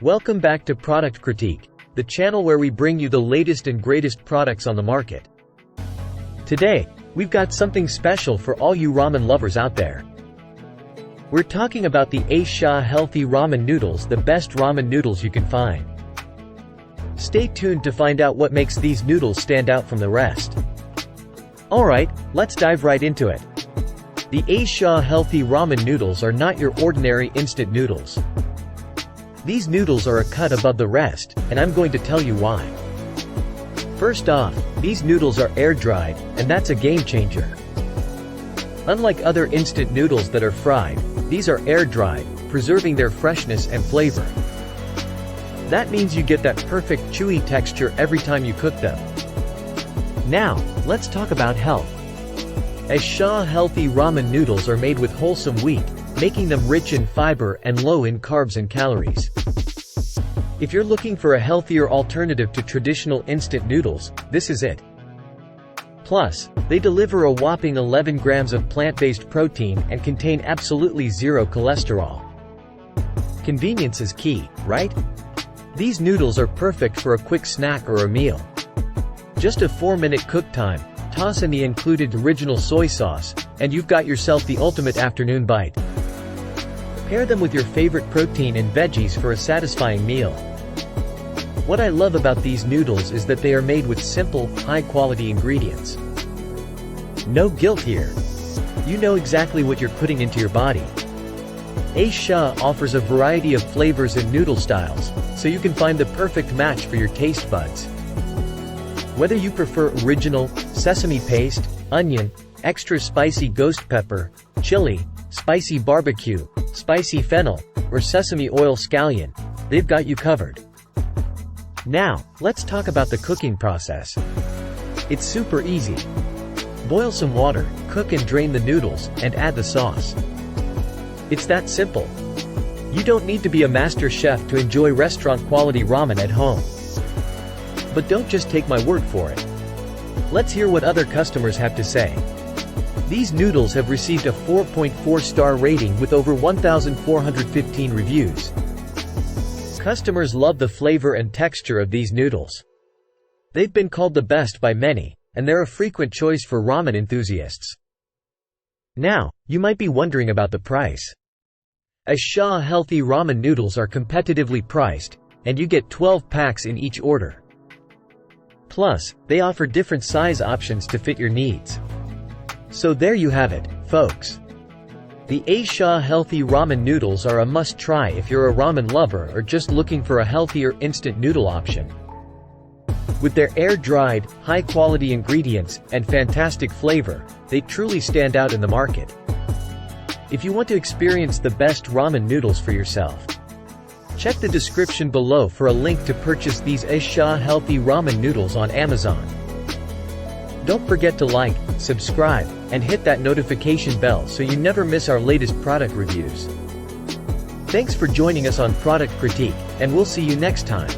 Welcome back to Product Critique, the channel where we bring you the latest and greatest products on the market. Today, we've got something special for all you ramen lovers out there. We're talking about the Asia Healthy Ramen Noodles, the best ramen noodles you can find. Stay tuned to find out what makes these noodles stand out from the rest. Alright, let's dive right into it. The Asia Healthy Ramen Noodles are not your ordinary instant noodles. These noodles are a cut above the rest, and I'm going to tell you why. First off, these noodles are air-dried, and that's a game-changer. Unlike other instant noodles that are fried, these are air-dried, preserving their freshness and flavor. That means you get that perfect chewy texture every time you cook them. Now, let's talk about health. Asia Healthy Ramen Noodles are made with wholesome wheat, making them rich in fiber and low in carbs and calories. If you're looking for a healthier alternative to traditional instant noodles, this is it. Plus, they deliver a whopping 11 grams of plant-based protein and contain absolutely zero cholesterol. Convenience is key, right? These noodles are perfect for a quick snack or a meal. Just a 4-minute cook time, toss in the included original soy sauce, and you've got yourself the ultimate afternoon bite. Pair them with your favorite protein and veggies for a satisfying meal. What I love about these noodles is that they are made with simple, high-quality ingredients. No guilt here. You know exactly what you're putting into your body. Asia offers a variety of flavors and noodle styles, so you can find the perfect match for your taste buds. Whether you prefer original, sesame paste, onion, extra spicy ghost pepper, chili, spicy barbecue, spicy fennel, or sesame oil scallion, they've got you covered. Now, let's talk about the cooking process. It's super easy. Boil some water, cook and drain the noodles, and add the sauce. It's that simple. You don't need to be a master chef to enjoy restaurant-quality ramen at home. But don't just take my word for it. Let's hear what other customers have to say. These noodles have received a 4.4-star rating with over 1,415 reviews. Customers love the flavor and texture of these noodles. They've been called the best by many, and they're a frequent choice for ramen enthusiasts. Now, you might be wondering about the price. Asia Healthy Ramen Noodles are competitively priced, and you get 12 packs in each order. Plus, they offer different size options to fit your needs. So there you have it, folks. The Asia Healthy Ramen Noodles are a must-try if you're a ramen lover or just looking for a healthier instant noodle option. With their air-dried, high-quality ingredients and fantastic flavor, they truly stand out in the market. If you want to experience the best ramen noodles for yourself, check the description below for a link to purchase these Asia Healthy Ramen Noodles on Amazon. Don't forget to like, subscribe, and hit that notification bell so you never miss our latest product reviews. Thanks for joining us on Product Critique, and we'll see you next time.